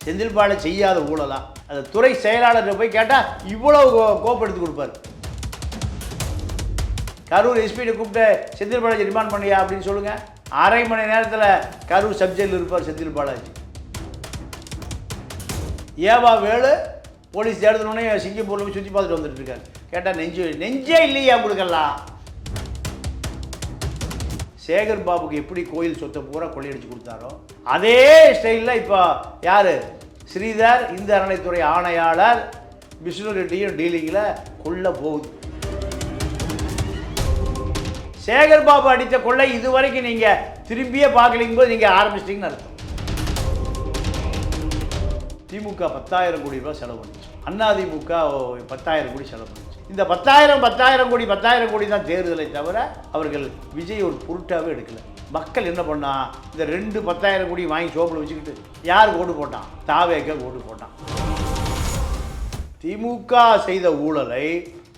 செந்தில் பாலாஜி செய்யாத ஊழலா? அந்த துறை செயலாளர் போய் கேட்டால் இவ்வளவு கோப்பு எடுத்து கொடுப்பார். கரூர் எஸ்பியை கூப்பிட்டு செந்தில் பாலாஜி ரிமாண்ட் பண்ணியா அப்படின்னு சொல்லுங்கள். அரை மணி நேரத்தில் கரூர் சப்ஜெக்டில் இருப்பார் செந்தில் பாலாஜி. ஏவா வேலு போலீஸ் தேடுதலோடனே சிங்கப்பூரில் போய் சுற்றி பார்த்துட்டு வந்துட்டு இருக்காரு. கேட்டால் நெஞ்சே இல்லையா கொடுக்கலாம். சேகர் பாபுக்கு எப்படி கோயில் சொத்தை பூரா கொள்ளையடிச்சு கொடுத்தாரோ அதே ஸ்டைலில் இப்போ யார் ஸ்ரீதர் இந்து அறநிலைத்துறை ஆணையாளர் விஷ்ணு ரெட்டியும் டீலிங்கில் கொள்ள போகுது. சேகர் பாபு அடித்த கொள்ளை இதுவரைக்கும் நீங்கள் திரும்பியே பார்க்கலிங்கும் போது நீங்கள் ஆரம்பிச்சிட்டிங்கன்னு அர்த்தம். திமுக 10,000 கோடி ரூபாய் செலவு பண்ணிச்சு, அதிமுக 10,000 கோடி செலவு பண்ணிச்சு. இந்த 10,000 கோடி தான் தேர்தலை தவிர அவர்கள் விஜய் ஒரு பொருட்டாகவே எடுக்கலை. மக்கள் என்ன பண்ணா, இந்த 10,000 கோடி வாங்கி சோப்பில் வச்சுக்கிட்டு யார் ஓட்டு போட்டான்? தாவேக்க ஓட்டு போட்டான். திமுக செய்த ஊழலை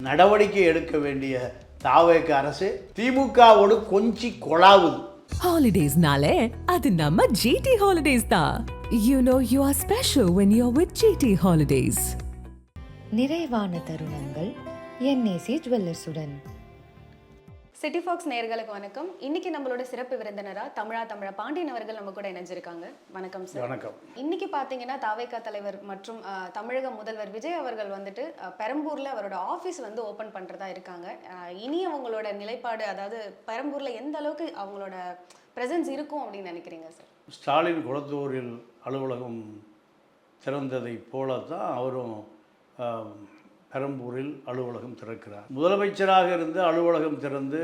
நடவடிக்கை எடுக்க வேண்டிய தாவேக்க அரசு திமுகவோடு கொஞ்சி கொளாவுது. ஹாலிடேஸ்னாலே அது நம்ம ஜிடி ஹாலிடேஸ் தான். You know you are special when you're with GT Holidays. நிறைவான தருணங்கள் NAC ஜுவல்லர்ஸுடன். சிட்டி ஃபாக்ஸ் நேயர்களுக்கு வணக்கம். இன்னைக்கு நம்மளோட சிறப்பு விருந்தினரா தமிழா பாண்டியன் அவர்கள் நம்ம கூட இணைஞ்சிருக்காங்க. வணக்கம் சார். வணக்கம். இன்னைக்கு பாத்தீங்கன்னா தாவேகா தலைவர் மற்றும் தமிழக முதல்வர் விஜய் அவர்கள் வந்துட்டு பெரம்பூர்ல அவரோட ஆபீஸ் வந்து ஓபன் பண்றதா இருக்காங்க. இனி அவங்களோட நிலைப்பாடு, அதாவது பெரம்பூர்ல எந்த அளவுக்கு அவங்களோட பிரசன்ஸ் இருக்கும் அப்படின்னு நினைக்கிறீங்க சார்? ஸ்டாலின் குளத்தூரில் அலுவலகம் திறந்ததை போல தான் அவரும் பெரம்பூரில் அலுவலகம் திறக்கிறார். முதலமைச்சராக இருந்து அலுவலகம் திறந்து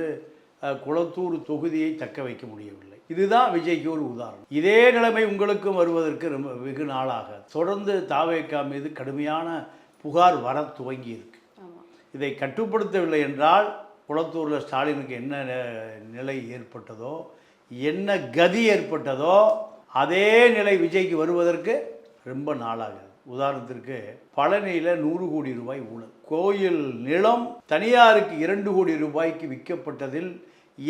குளத்தூர் தொகுதியை தக்க வைக்க முடியவில்லை. இதுதான் விஜய்க்கு ஒரு உதாரணம். இதே நிலைமை உங்களுக்கும் வருவதற்கு ரொம்ப வெகு நாளாக தொடர்ந்து தாவேகா மீது கடுமையான புகார் வர துவங்கி இருக்கு. இதை கட்டுப்படுத்தவில்லை என்றால் குளத்தூரில் ஸ்டாலினுக்கு என்ன நிலை ஏற்பட்டதோ, என்ன கதி ஏற்பட்டதோ, அதே நிலை விஜய்க்கு வருவதற்கு ரொம்ப நாளாகுது. உதாரணத்திற்கு பழனியில் 100 கோடி ரூபாய் ஊழல். கோயில் நிலம் தனியாருக்கு 2 கோடி ரூபாய்க்கு விற்கப்பட்டதில்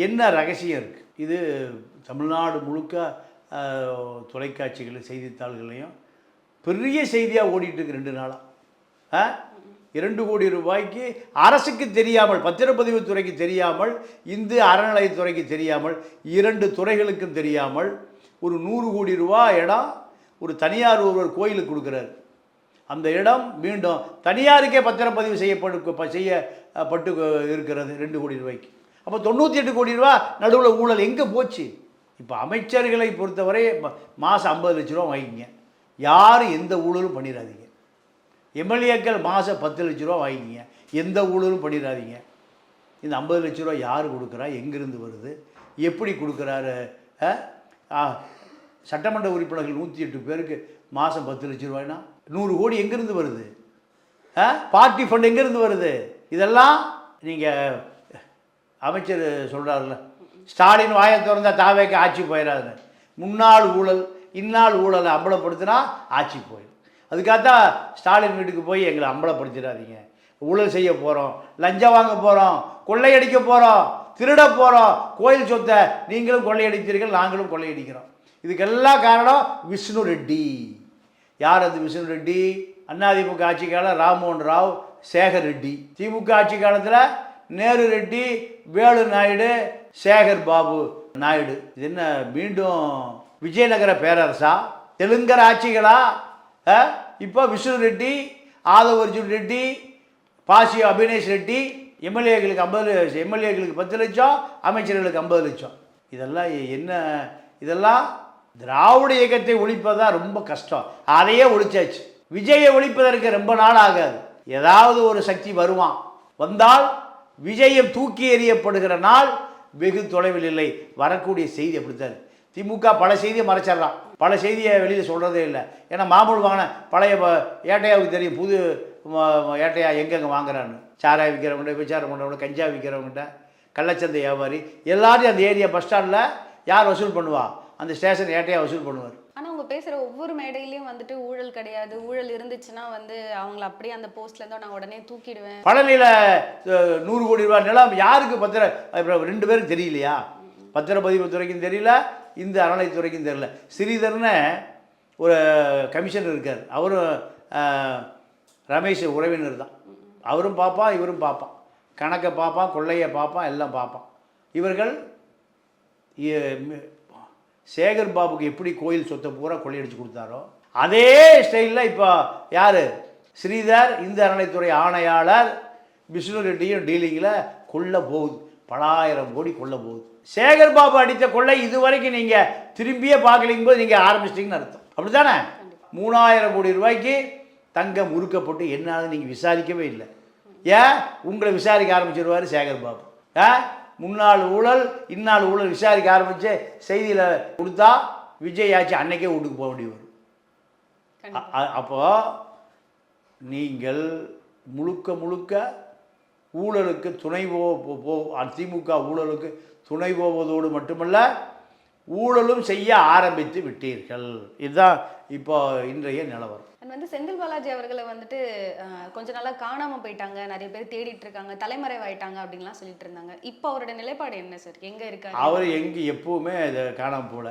என்ன ரகசியம் இருக்குது? இது தமிழ்நாடு முழுக்க தொலைக்காட்சிகள் செய்தித்தாள்களையும் பெரிய செய்தியாக ஓடிட்டு இருக்கு 2 நாளாக. 2 கோடி ரூபாய்க்கு அரசுக்கு தெரியாமல், பத்திரப்பதிவு துறைக்கு தெரியாமல், இந்து அறநிலையத்துறைக்கு தெரியாமல், 2 துறைகளுக்கும் தெரியாமல் ஒரு 100 கோடி ரூபாய் இடம் ஒரு தனியார் ஒருவர் கோயிலுக்கு கொடுக்குறாரு. அந்த இடம் மீண்டும் தனியாருக்கே பத்திரப்பதிவு செய்யப்பட்டு இருக்கிறது 2 கோடி ரூபாய்க்கு. அப்போ 98 கோடி ரூபா நடுவில் ஊழல் எங்கே போச்சு? இப்போ அமைச்சர்களை பொறுத்தவரை மாதம் 50 லட்ச ரூபா வாங்கிங்க, யாரும் எந்த ஊழலும் பண்ணிடாதீங்க. எம்எல்ஏக்கள் மாதம் 10 லட்ச ரூபா வாங்கிங்க, எந்த ஊழலும் பண்ணிடாதீங்க. இந்த 50 லட்ச ரூபா யார் கொடுக்குறா, எங்கேருந்து வருது, எப்படி கொடுக்குறாரு? சட்டமன்ற உறுப்பினர்கள் 108 பேருக்கு மாதம் 10 லட்ச ரூபாய்னா 100 கோடி எங்கேருந்து வருது? பார்ட்டி ஃபண்ட் எங்கேருந்து வருது? இதெல்லாம் நீங்கள் அமைச்சர் சொல்கிறாருல்ல, ஸ்டாலின் வாயை திறந்தால் தாவேக்கு ஆட்சி போயிடாதுன்னு. முன்னாள் ஊழல் இந்நாள் ஊழலை அம்பலப்படுத்தினா ஆட்சி போயிடும். அதுக்காகத்தான் ஸ்டாலின் வீட்டுக்கு போய் எங்களை அம்பலப்படுத்திடாதீங்க, ஊழல் செய்ய போகிறோம், லஞ்சம் வாங்க போகிறோம், கொள்ளையடிக்க போகிறோம், திருட போகிறோம், கோயில் சொத்தை நீங்களும் கொள்ளையடித்தீர்கள், நாங்களும் கொள்ளையடிக்கிறோம். இதுக்கெல்லாம் காரணம் விஷ்ணு ரெட்டி. யார் அது விஷ்ணு ரெட்டி? அதிமுக ஆட்சி காலம் ராம்மோகன் ராவ், சேகர் ரெட்டி. திமுக ஆட்சி காலத்தில் நேரு ரெட்டி, வேலு நாயுடு, சேகர் பாபு நாயுடு. இது என்ன மீண்டும் விஜயநகர பேரரசா, தெலுங்கர் ஆட்சிகளா? இப்போ விஷ்ணு ரெட்டி, ஆதவ் அர்ஜுன் ரெட்டி, பாசி அபினேஷ் ரெட்டி, எம்எல்ஏக்களுக்கு 10 லட்சம், அமைச்சர்களுக்கு 50 லட்சம். இதெல்லாம் என்ன? இதெல்லாம் திராவிட இயக்கத்தை ஒழிப்பதான் ரொம்ப கஷ்டம். அதையே ஒழிச்சாச்சு. விஜயை ஒழிப்பதற்கு ரொம்ப நாள் ஆகாது. ஏதாவது ஒரு சக்தி வருவான். வந்தால் விஜயம் தூக்கி எறியப்படுகிற நாள் வெகு தொலைவில் இல்லை. வரக்கூடிய செய்தி அப்படித்தான். திமுக பல செய்தியை மறைச்சிடலாம், பல செய்தியை வெளியில் சொல்கிறதே இல்லை. ஏன்னா மாமூல் வாங்கின பழைய ஏட்டையாவுக்கு தெரியும் புது ஏட்டையா எங்கெங்கே வாங்குறான்னு. சாராய் விற்கிறவங்கள்ட்ட, விசாரம் பண்ணுறவங்க, கஞ்சா விற்கிறவங்ககிட்ட, கள்ளச்சந்தை வியாபாரி எல்லாரையும் அந்த ஏரியா பஸ் ஸ்டாண்டில் யார் வசூல் பண்ணுவா? அந்த ஸ்டேஷன் ஏட்டையா வசூல் பண்ணுவார். ஆனால் அவங்க பேசுகிற ஒவ்வொரு மேடையிலையும் வந்துட்டு ஊழல் கிடையாது, ஊழல் இருந்துச்சுன்னா வந்து அவங்கள அப்படியே அந்த போஸ்ட்லேருந்தோ நான் உடனே தூக்கிடுவேன். பழனியில் 100 கோடி ரூபாய் நிலம் யாருக்கு 2 பேருக்கு தெரியலையா? பத்திரப்பதிவு துறைக்கும் தெரியல, இந்த அறநிலைத்துறைக்கும் தெரியல. ஸ்ரீதர்னு ஒரு கமிஷனர் இருக்கார், அவரும் ரமேஷ் உறவினர் தான். அவரும் பார்ப்பான், இவரும் பார்ப்பான், கணக்கை பார்ப்பான், கொள்ளையை பார்ப்பான், எல்லாம் பார்ப்பான். இவர்கள் சேகர் பாபுக்கு எப்படி கோயில் சொத்தை பூரா கொள்ளையடிச்சு கொடுத்தாரோ அதே ஸ்டைலில் இப்போ யார் ஸ்ரீதர் இந்து அறநிலைத்துறை ஆணையாளர் விஷ்ணு ரெட்டியும் டீலிங்கில் கொள்ள போகுது, பலாயிரம் கோடி கொள்ள போகுது. சேகர் பாபு அடித்த கொள்ளை இதுவரைக்கும் நீங்கள் திரும்பியே பார்க்கலிங்கும் போது நீங்கள் ஆரம்பிச்சிட்டிங்கன்னு அர்த்தம், அப்படி தானே? 3000 கோடி ரூபாய்க்கு தங்கம் உருக்கப்பட்டு என்னாலும் நீங்கள் விசாரிக்கவே இல்லை. ஏன் உங்களை விசாரிக்க ஆரம்பிச்சிருவார் சேகர் பாபு? முன்னாள் ஊழல் இந்நாள் ஊழல் விசாரிக்க ஆரம்பித்து செய்தியில் கொடுத்தா விஜய் ஆச்சு அன்னைக்கே வீட்டுக்கு போக வேண்டி வரும். அப்போது நீங்கள் முழுக்க முழுக்க ஊழலுக்கு துணை திமுக ஊழலுக்கு துணை போவதோடு மட்டுமல்ல ஊழலும் செய்ய ஆரம்பித்து விட்டீர்கள். இதுதான் இப்போ இன்றைய நிலவரம். வந்து செந்தில் பாலாஜி அவர்களை வந்துட்டு கொஞ்ச நாளா காணாம போயிட்டாங்க, நிறைய பேர் தேடிட்டு இருக்காங்க, தலைமறைவாயிட்டாங்க அப்படின்லாம் சொல்லிட்டு இருந்தாங்க. இப்போ அவரோட நிலைப்பாடு என்ன சார்? எங்க இருக்காரு? அவர் எங்கே எப்பவுமே இதை காணாம போல.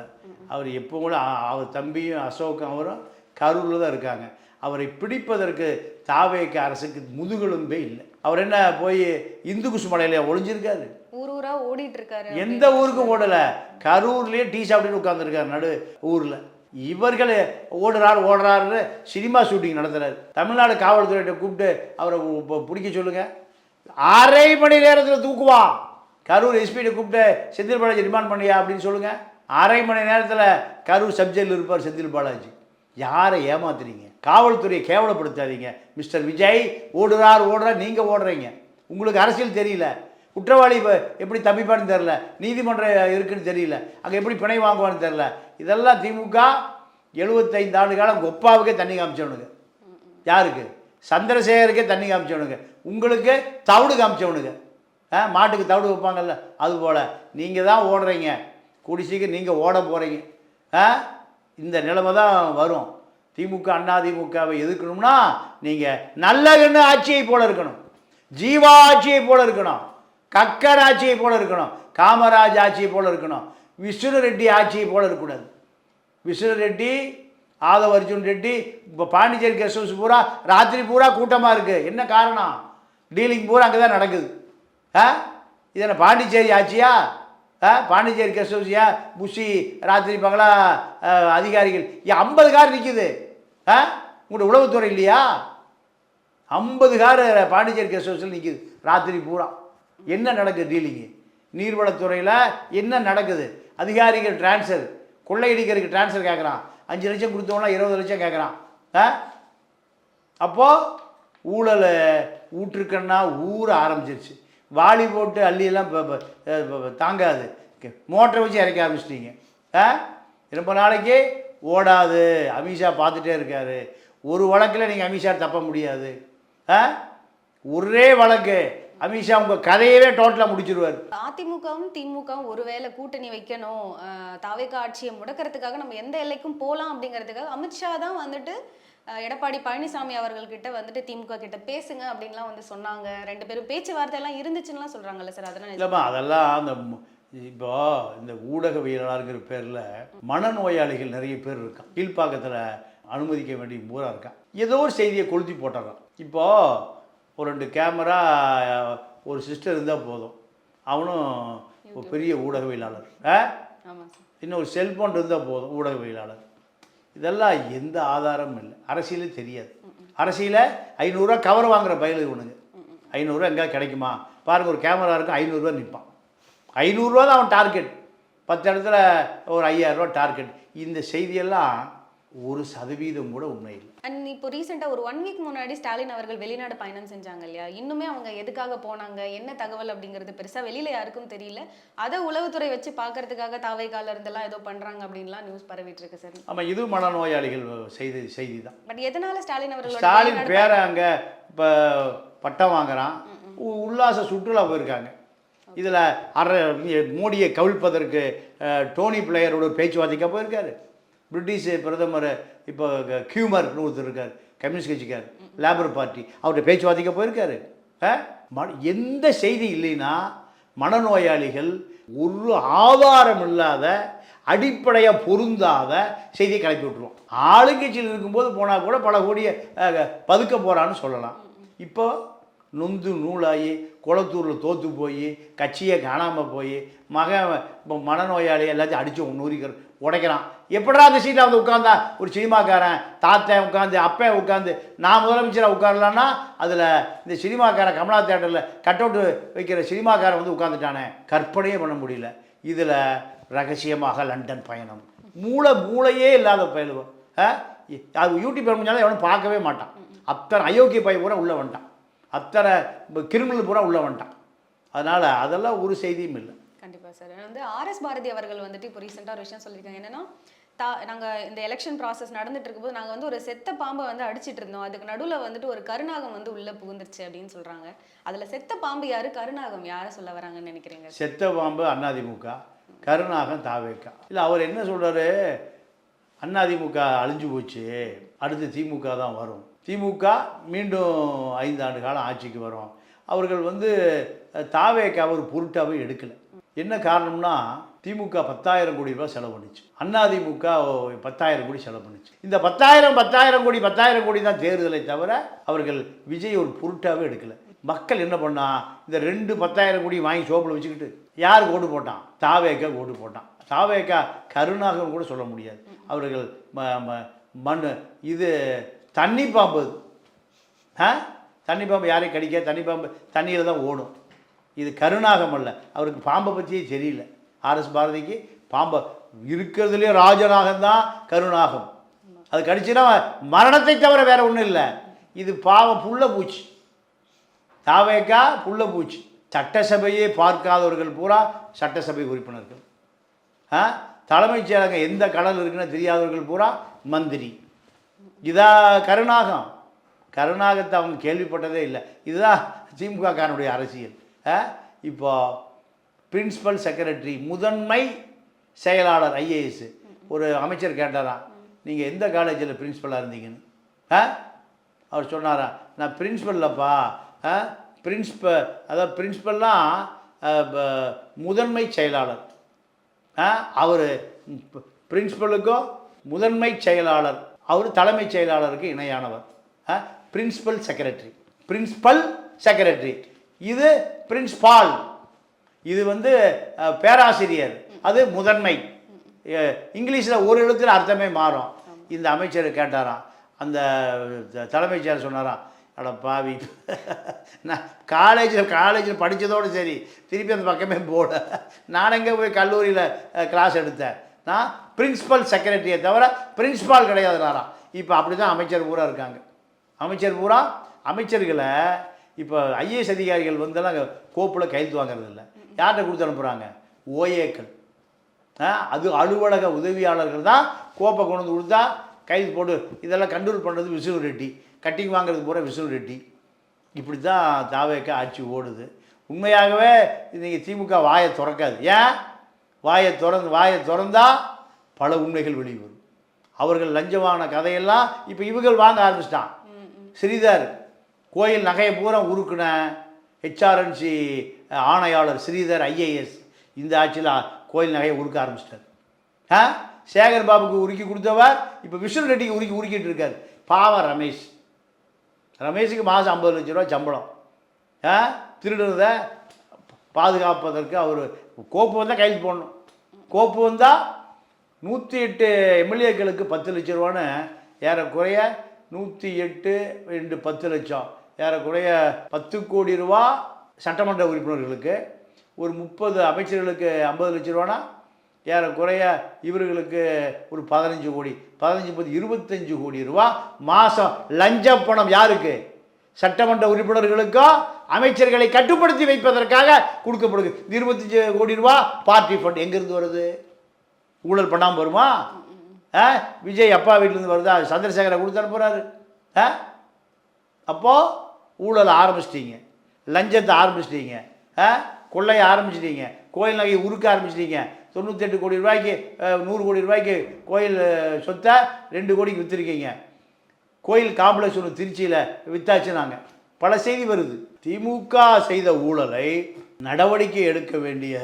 அவர் எப்போ கூட அவர் தம்பியும் அசோக்கும் அவரும் கரூரில் தான் இருக்காங்க. அவரை பிடிப்பதற்கு தாவேக அரசுக்கு முதுகெலும்பே இல்லை. அவர் என்ன போய் இந்து குசுமலையில ஒளிஞ்சிருக்காரு? ஊரா ஓடிட்டு இருக்காரு. எந்த ஊருக்கும் ஓடலை, கரூர்லேயே டீ சாப்பிட்டு உட்காந்துருக்காரு நடு ஊரில். இவர்கள் ஓடுறாருன்னு சினிமா ஷூட்டிங் நடத்துகிறார். தமிழ்நாடு காவல்துறையிட்ட கூப்பிட்டு அவரை பிடிக்க சொல்லுங்கள், 1/2 மணி நேரத்தில் தூக்குவான். கரூர் எஸ்பிகிட்ட கூப்பிட்டு செந்தில் பாலாஜி ரிமாண்ட் பண்ணியா அப்படின்னு சொல்லுங்கள், 1/2 மணி நேரத்தில் கரூர் சப்ஜெக்டில் இருப்பார் செந்தில் பாலாஜி. யாரை ஏமாத்துறீங்க? காவல்துறையை கேவலப்படுத்தாதீங்க. மிஸ்டர் விஜய் ஓடுறார், நீங்கள் ஓடுறீங்க. உங்களுக்கு அரசியல் தெரியல, குற்றவாளி இப்போ எப்படி தப்பிப்பான்னு தெரில, நீதிமன்றம் இருக்குன்னு தெரியல, அங்கே எப்படி பிணை வாங்குவான்னு தெரில. இதெல்லாம் திமுக 75 ஆண்டு காலம் கொப்பாவுக்கே தண்ணி காமிச்சவனுங்க. யாருக்கு? சந்திரசேகருக்கே தண்ணி காமிச்சவனுங்க. உங்களுக்கு தவிடு காமிச்சவனுங்க. மாட்டுக்கு தவிடு வைப்பாங்கல்ல, அதுபோல் நீங்கள் தான் ஓடுறீங்க. கூடிசீக்கிரம் நீங்கள் ஓட போகிறீங்க. இந்த நிலைமை தான் வரும். திமுக அண்ணா திமுகவை எதிர்க்கணும்னா நீங்கள் நல்லகண்ணு ஆட்சியை போல இருக்கணும், ஜீவா ஆட்சியை போல இருக்கணும், கக்கர் ஆட்சியை போல இருக்கணும், காமராஜ் ஆட்சியை போல இருக்கணும், விஷ்ணு ரெட்டி ஆட்சியை போல இருக்கக்கூடாது. விஷ்ணு ரெட்டி, ஆதவ அர்ஜுன் ரெட்டி, இப்போ பாண்டிச்சேரி கெஸ்ட் ஹவுஸ் பூரா ராத்திரி பூரா கூட்டமாக இருக்குது. என்ன காரணம்? டீலிங் பூரா அங்கே தான் நடக்குது. இது என்ன பாண்டிச்சேரி ஆட்சியா? பாண்டிச்சேரி கெஸ்ட் ஹவுஸியா? புஷி ராத்திரி பகலா அதிகாரிகள் 50 கார் நிற்குது. உங்களோட உளவுத்துறை இல்லையா? 50 கார் பாண்டிச்சேரி கெஸ்ட் ஹவுஸில் நிற்குது ராத்திரி பூரா. என்ன நடக்குது? டீலிங்கு நீர்வளத்துறையில் என்ன நடக்குது? அதிகாரிகள் டிரான்ஸ்ஃபர், கொள்ளையடிக்கிறதுக்கு டிரான்ஸ்ஃபர் கேட்குறான். 5 லட்சம் கொடுத்தோம்னா 20 லட்சம் கேட்குறான். அப்போது ஊழல் ஊற்றுக்கண்ணா ஊற ஆரம்பிச்சிருச்சு. வாளி போட்டு அள்ளியெல்லாம் தாங்காது, மோட்டரை வச்சு இறக்க ஆரம்பிச்சிட்டிங்க. ரொம்ப நாளைக்கு ஓடாது. அமித்ஷா பார்த்துட்டே இருக்காரு. ஒரு வழக்கில் நீங்கள் அமித்ஷா தப்ப முடியாது. ஒரே வழக்கு அமித்ஷா உங்கள் கதையவே டோட்டலாக முடிச்சிருவார். அதிமுகவும் திமுகவும் ஒருவேளை கூட்டணி வைக்கணும், தாவேக ஆட்சியை முடக்கிறதுக்காக நம்ம எந்த எல்லைக்கும் போகலாம் அப்படிங்கிறதுக்காக அமித்ஷா தான் வந்துட்டு எடப்பாடி பழனிசாமி அவர்கள்கிட்ட வந்துட்டு திமுக கிட்ட பேசுங்க அப்படின்லாம் வந்து சொன்னாங்க. 2 பேரும் பேச்சுவார்த்தை எல்லாம் இருந்துச்சுன்னா சொல்றாங்கல்ல சார்? அதெல்லாம் இல்லைம்மா, அதெல்லாம் அந்த இப்போ இந்த ஊடகவியலாளருங்கிற பேரில் மனநோயாளிகள் நிறைய பேர் இருக்கான். கீழ்ப்பாக்கத்தில் அனுமதிக்க வேண்டிய பூரா இருக்கான். ஏதோ ஒரு செய்தியை கொளுத்தி போட்டுறான். இப்போது ஒரு 2 கேமரா ஒரு சிஸ்டர் இருந்தால் போதும், அவனும் ஒரு பெரிய ஊடகவியலாளர். இன்னொரு செல்ஃபோன் இருந்தால் போதும் ஊடகவியலாளர். இதெல்லாம் எந்த ஆதாரமும் இல்லை. அரசியலே தெரியாது. அரசியல 500 ரூபா கவர் வாங்குகிற பயில இவனுங்க. 500 ரூபா எங்கேயா கிடைக்குமா பாருங்கள். ஒரு கேமரா இருக்கும், 500 ரூபா நிற்பான். 500 ரூபா தான் அவன் டார்கெட். 10 இடத்துல ஒரு 5000 ரூபா டார்கெட். இந்த செய்தியெல்லாம் 1% கூட உண்மை இல்லை. அண்ட் இப்போ ரீசெண்டாக ஒரு 1 வீக் முன்னாடி ஸ்டாலின் அவர்கள் வெளிநாடு பயணம் செஞ்சாங்க இல்லையா? இன்னுமே அவங்க எதுக்காக போனாங்க, என்ன தகவல் அப்படிங்கிறது பெருசாக வெளியில் யாருக்கும் தெரியல. அதை உளவுத்துறை வச்சு பார்க்கறதுக்காக தாவேகால இருந்தெல்லாம் ஏதோ பண்ணுறாங்க அப்படின்லாம் நியூஸ் பரவிட்டு இருக்கு சார். ஆமாம், இது மனநோயாளிகள் செய்தி தான். பட் எதனால ஸ்டாலின் ஸ்டாலின் பேரை அங்கே இப்போ பட்டம் வாங்குறான், உல்லாச சுற்றுலா போயிருக்காங்க. இதில் மோடியை கவிழ்ப்பதற்கு டோனி பிளேயரோட பேச்சுவார்த்தைக்காக போயிருக்காரு. பிரிட்டிஷ் பிரதமர் இப்போ கியூமர்னு ஒருத்தர் இருக்கார், கம்யூனிஸ்ட் கட்சிக்கார், லேபர் பார்ட்டி, அவர்கிட்ட பேச்சுவார்த்தைக்க போயிருக்காரு. எந்த செய்தி இல்லைன்னா மனநோயாளிகள் ஒரு ஆதாரம் இல்லாத அடிப்படையாக பொருந்தாத செய்தியை கிளப்பி விட்டுருவோம். ஆளுங்கட்சியில் இருக்கும்போது போனால் கூட பல கோடியை பதுக்க போகிறான்னு சொல்லலாம். இப்போ நொந்து நூலாகி குளத்தூரில் தோற்று போய் கட்சியை காணாமல் போய் இப்போ மனநோயாளி எல்லாத்தையும் அடித்து உடைக்கிறான். எப்படா அந்த சீட்டில் வந்து உட்காந்தா ஒரு சினிமாக்காரன் தாத்தன் உட்காந்து அப்பன் உட்காந்து நான் முதலமைச்சராக உட்காரலான்னா அதில் இந்த சினிமாக்காரன் கமலா தேட்டரில் கட் அவுட்டு வைக்கிற சினிமாக்காரன் வந்து உட்காந்துட்டானே, கற்பனையே பண்ண முடியல. இதில் ரகசியமாக லண்டன் பயணம், மூளையே இல்லாத பயலுவன். அது யூடியூப் முடிஞ்சாலும் எவனும் பார்க்கவே மாட்டான். அத்தனை அயோக்கிய பையன் பூரா உள்ளே வந்துட்டான், அத்தனை கிரிமினல் பூரா உள்ளே வந்துட்டான். அதனால் அதெல்லாம் ஒரு செய்தியும் இல்லை. கண்டிப்பாக சார். வந்து ஆர்எஸ் பாரதி அவர்கள் வந்துட்டு இப்போ ரீசெண்டாக ஒரு விஷயம் சொல்லியிருக்காங்க. என்னென்னா நாங்கள் இந்த எலெக்ஷன் ப்ராசஸ் நடந்துட்டு இருக்கும்போது நாங்கள் வந்து ஒரு செத்த பாம்பை வந்து அடிச்சிட்டு இருந்தோம், அதுக்கு நடுவில் வந்துட்டு ஒரு கருநாகம் வந்து உள்ளே புகுந்துருச்சு அப்படின்னு சொல்கிறாங்க. அதில் செத்த பாம்பு யார், கருநாகம் யாரை சொல்ல வராங்கன்னு நினைக்கிறீங்க? செத்த பாம்பு அதிமுக, கருநாகம் தாவேக்கா. இல்லை, அவர் என்ன சொல்கிறாரு, அதிமுக அழிஞ்சு போச்சு, அடுத்து திமுக தான் வரும், திமுக மீண்டும் 5 ஆண்டு காலம் ஆட்சிக்கு வரும். அவர்கள் வந்து தாவேக்கா ஒரு பொருட்டாகவே எடுக்கலை. என்ன காரணம்னா திமுக 10,000 கோடி ரூபாய் செலவு பண்ணிச்சு, அதிமுக 10,000 கோடி செலவு பண்ணிச்சு. இந்த 10,000 கோடி தான் தேர்தலை தவிர அவர்கள் விஜய் ஒரு பொருட்டாகவே எடுக்கலை. மக்கள் என்ன பண்ணா, இந்த 10,000 கோடி வாங்கி சோப்பில் வச்சுக்கிட்டு யாருக்கு ஓட்டு போட்டான், தாவேக்கா ஓட்டு போட்டான். தாவேக்கா கருணாகம் கூட சொல்ல முடியாது. அவர்கள் மண் இது தண்ணி பாம்பு, தண்ணி பாம்பு யாரையும் கடிக்க, தண்ணி பாம்பு தண்ணியில் தான் ஓடும். இது கருணாகம் அல்ல. அவருக்கு பாம்பை பற்றியே தெரியல. ஆர்எஸ் பாரதிக்கு பாம்பை இருக்கிறதுலேயே ராஜநாகம் தான் கருணாகம். அது கடிச்சுன்னா மரணத்தை தவிர வேற ஒன்றும் இல்லை. இது பாவம் புள்ள பூச்சி, தாவேக்கா புள்ள பூச்சி. சட்டசபையே பார்க்காதவர்கள் பூரா சட்டசபை உறுப்பினர்கள், தலைமைச் செயலகம் எந்த கடல் இருக்குன்னு தெரியாதவர்கள் பூரா மந்திரி. இதா கருணாகம். கருணாகத்தை அவங்க கேள்விப்பட்டதே இல்லை. இதுதான் திமுக காரனுடைய அரசியல். இப்போ பிரின்சிபல் செக்ரட்டரி, முதன்மை செயலாளர் ஐஏஎஸ், ஒரு அமைச்சர் கேட்டாராம், நீங்கள் எந்த காலேஜில் பிரின்சிபலாக இருந்தீங்கன்னு. அவர் சொன்னாரா, நான் பிரின்சிபல் இல்லைப்பா, அதாவது பிரின்சிபல்னால் முதன்மை செயலாளர். அவர் பிரின்சிபலுக்கும் முதன்மை செயலாளர், அவர் தலைமைச் செயலாளருக்கு இணையானவர். பிரின்சிபல் செக்ரட்டரி, இது பிரின்ஸ்பால், இது வந்து பேராசிரியர், அது முதன்மை. இங்கிலீஷில் ஒரு எழுத்தில் அர்த்தமே மாறும். இந்த அமைச்சர் கேட்டாராம், அந்த தலைமைச் செயலர் சொன்னாராம், அட பாவி, நான் காலேஜில் படித்ததோடு சரி, திருப்பி அந்த பக்கமே போட, நான் எங்கே போய் கல்லூரியில் கிளாஸ் எடுத்தேன், நான் பிரின்சிபல் செக்ரட்டரியை தவிர பிரின்சிபால் கிடையாதுனாராம். இப்போ அப்படி தான் அமைச்சர் பூரா இருக்காங்க. அமைச்சர்களை இப்போ ஐஏஎஸ் அதிகாரிகள் வந்தெல்லாம் கோப்பில் கையெழுத்து வாங்கிறது இல்லை. யார்கிட்ட கொடுத்து அனுப்புகிறாங்க, ஓஏக்கள். அது அலுவலக உதவியாளர்கள் தான் கோப்பை கொண்டு வந்து கொடுத்தா கையெழுத்து போட்டு இதெல்லாம் கண்ட்ரோல் பண்ணுறது விஷ்ணு ரெட்டி, கட்டிங் வாங்குறது பூரா விஷ்ணு ரெட்டி. இப்படி தான் தாவேக்கா ஆட்சி ஓடுது. உண்மையாகவே இன்றைக்கி திமுக வாயை திறக்காது. ஏன் வாயை திறந்தால் பல உண்மைகள் வெளிவரும். அவர்கள் லஞ்சமான கதையெல்லாம் இப்போ இவர்கள் வாங்க ஆரம்பிச்சிட்டான். ஸ்ரீதர் கோயில் நகையை பூரா உருக்குன ஹெச்ஆர்என்சி ஆணையாளர் ஸ்ரீதர் ஐஏஎஸ் இந்த ஆட்சியில் கோயில் நகையை உருக்க ஆரம்பிச்சிட்டார். சேகர் பாபுக்கு உருக்கி கொடுத்தவர் இப்போ விஷ்ணு ரெட்டிக்கு உருக்கிட்டு இருக்கார். பாவம் ரமேஷுக்கு மாதம் 50 லட்ச ரூபா சம்பளம். திருடுறதை பாதுகாப்பதற்கு அவர் கோப்பு வந்தால் கையெழுத்து போடணும். கோப்பு வந்தால் 108 எம்எல்ஏக்களுக்கு 10 லட்ச ரூபான்னு, ஏறக்குறைய 108 2 10 லட்சம், ஏறக்குறைய 10 கோடி ரூபா சட்டமன்ற உறுப்பினர்களுக்கு, ஒரு 30 அமைச்சர்களுக்கு 50 லட்ச ரூபானா ஏறக்குறைய இவர்களுக்கு ஒரு 15 கோடி, 25 கோடி ரூபா மாதம் லஞ்ச பணம். யாருக்கு? சட்டமன்ற உறுப்பினர்களுக்கோ அமைச்சர்களை கட்டுப்படுத்தி வைப்பதற்காக கொடுக்கப்படுது. 25 கோடி ரூபா பார்ட்டி ஃபண்ட் எங்கேருந்து வருது? ஊழல் பண்ணாமல் வருமா? விஜய் அப்பா வீட்டிலேருந்து வருதா? சந்திரசேகரை கொடுத்து அனுப்புகிறாரு. அப்போது ஊழலை ஆரம்பிச்சிட்டீங்க, லஞ்சத்தை ஆரம்பிச்சிட்டீங்க, கொள்ளையை ஆரம்பிச்சிட்டீங்க, கோயில் நகையை உருக்க ஆரம்பிச்சிட்டீங்க. 98 கோடி ரூபாய்க்கு 100 கோடி ரூபாய்க்கு கோயில் சொத்தை 2 கோடிக்கு விற்றுருக்கீங்க. கோயில் காம்ப்ளெக்ஸ் ஒன்று திருச்சியில் வித்தாச்சுனாங்க. பல செய்தி வருது. திமுக செய்த ஊழலை நடவடிக்கை எடுக்க வேண்டிய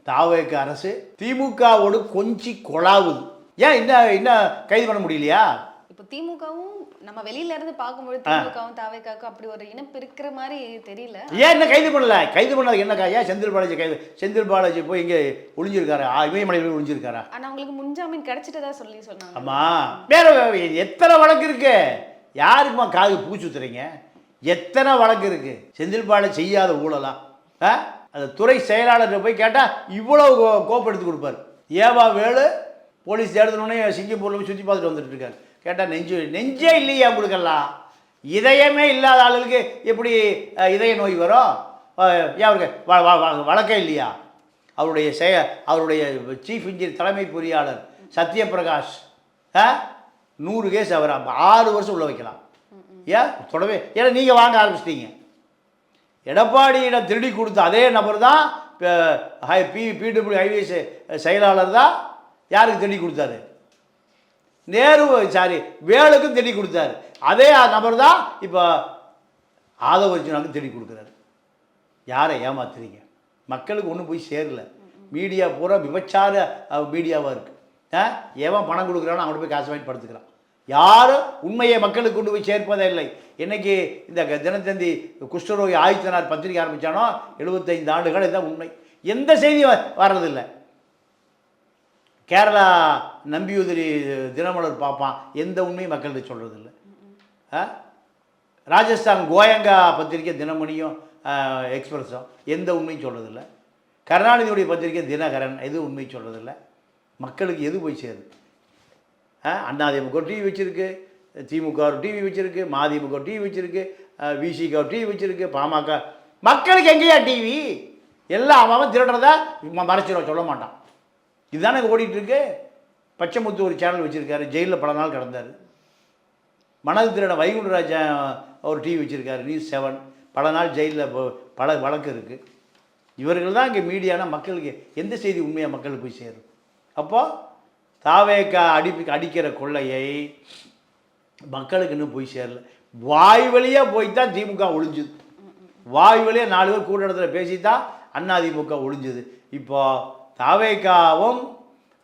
தாவேக அரசு திமுகவோடு கொஞ்சி கொலாவுது. ஏன் இன்னும் கைது பண்ண முடியலையா? இப்போ திமுகவும் நம்ம வெளியில இருந்து பார்க்கும்போது திமுகவும் தாவேக்காவுக்கும் அப்படி ஒரு இணைப்பு இருக்கிற மாதிரி தெரியல. ஏன் என்ன கைது பண்ணல? கைது பண்ணது என்னக்கா? ஏன் செந்தில் பாலாஜி போய் இங்கே ஒளிஞ்சிருக்காரா? இமயமலையில் ஒளிஞ்சிருக்காரா? ஆனா அவங்களுக்கு முன்ஜாமீன் கிடைச்சிட்டதா சொன்னாங்க. ஆமா, வேற எத்தனை வழக்கு இருக்கு? யாருக்குமா காது பூச்சுத்துறீங்க? எத்தனை வழக்கு இருக்கு? செந்தில் பாலாஜி செய்யாத ஊழலா? அந்த துறை செயலாளர்கிட்ட போய் கேட்டால் இவ்வளோ கோப்பு எடுத்து கொடுப்பார். ஏவா வேலு போலீஸ் தேடுதலுடனே சிங்கப்பூரில் போய் சுற்றி பார்த்துட்டு வந்துட்டு இருக்காரு. கேட்டால் நெஞ்சே இல்லையா உங்களுக்கெல்லாம்? இதயமே இல்லாத ஆளுகளுக்கு எப்படி இதய நோய் வரும்? ஏன் அவருக்கு வழக்கே இல்லையா? அவருடைய சீஃப் இன்ஜினியர் தலைமை பொறியாளர் சத்யபிரகாஷ் 100 கேஸ் அவர் 6 வருஷம் உள்ள வைக்கலாம். ஏன் தொடவே? ஏன்னா நீங்கள் வாங்க ஆரம்பிச்சிட்டீங்க. எடப்பாடியிடம் திருடி கொடுத்த அதே நபர் தான் பிடபிள்யூ ஹைவேஸ் செயலாளர் தான் யாருக்கு திருடி கொடுத்தாரு? வேலுக்கும் திருடி கொடுத்தாரு. அதே நபர் தான் இப்போ ஆதவ அர்ஜுனாவுக்கு திருடி கொடுக்குறாரு. யாரை ஏமாத்துறீங்க? மக்களுக்கு ஒன்றும் போய் சேரல. மீடியா பூரா விபச்சார மீடியாவாக இருக்குது. ஏன் பணம் கொடுக்குறானோ அவங்கள்ட்ட போய் காசு வாங்கி படுத்துக்கிறான். யாரும் உண்மையை மக்களுக்கு கொண்டு போய் சேர்ப்பதே இல்லை. இன்றைக்கி இந்த தினத்தந்தி குஷ்டரோகி ஆதித்தனார் பத்திரிகை ஆரம்பித்தானோ 75 ஆண்டுகள் இதுதான் உண்மை. எந்த செய்தியும் வர்றதில்லை. கேரளா நம்பியுதிரி தினமலர் பார்ப்பான், எந்த உண்மையும் மக்கள்கிட்ட சொல்கிறதில்லை. ராஜஸ்தான் கோயங்கா பத்திரிக்கை தினமணியும் எக்ஸ்பிரஸும் எந்த உண்மையும் சொல்கிறதில்லை. கருணாநிதியுடைய பத்திரிக்கை தினகரன் எதுவும் உண்மை சொல்கிறதில்லை. மக்களுக்கு எது போய் சேருது? அதிமுக டிவி வச்சுருக்கு, திமுக டிவி வச்சுருக்கு, மதிமுக டிவி வச்சுருக்கு, விசிக டிவி வச்சுருக்கு, பாமக. மக்களுக்கு எங்கேயா டிவி? எல்லாம் அவன் திருடுறதா மறைச்சிடும், சொல்ல மாட்டான். இதுதானே ஓடிட்டுருக்கு. பச்சைமுத்து ஒரு சேனல் வச்சுருக்காரு, ஜெயிலில் பல நாள் கிடந்தார். மனது திருட வைகுண்டராஜன் ஒரு டிவி வச்சுருக்காரு, நியூஸ் 7, பல நாள் ஜெயிலில் பல வழக்கு இருக்குது. இவர்கள் தான் இங்கே மீடியானா மக்களுக்கு எந்த செய்தி உண்மையாக மக்களுக்கு போய் சேரும்? அப்போது தாவேக்கா அடிக்கிற கொள்ளையை மக்களுக்கு இன்னும் போய் சேரல. வாய் வழியாக போய்த்தான் திமுக ஒழிஞ்சுது. வாய் வழியாக 4 பேர் கூட இடத்துல பேசித்தான் அதிமுக ஒழிஞ்சுது. இப்போ தாவேக்காவும்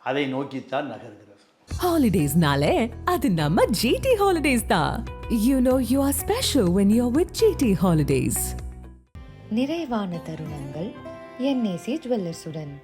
அதை நோக்கித்தான் நகர்கிறது. ஹாலிடேஸ்னாலே அது நம்ம GT Holidays தான். You know you are special when you're with GT Holidays. நிறைவான தருணங்கள் NAC ஜுவல்லர்ஸுடன்.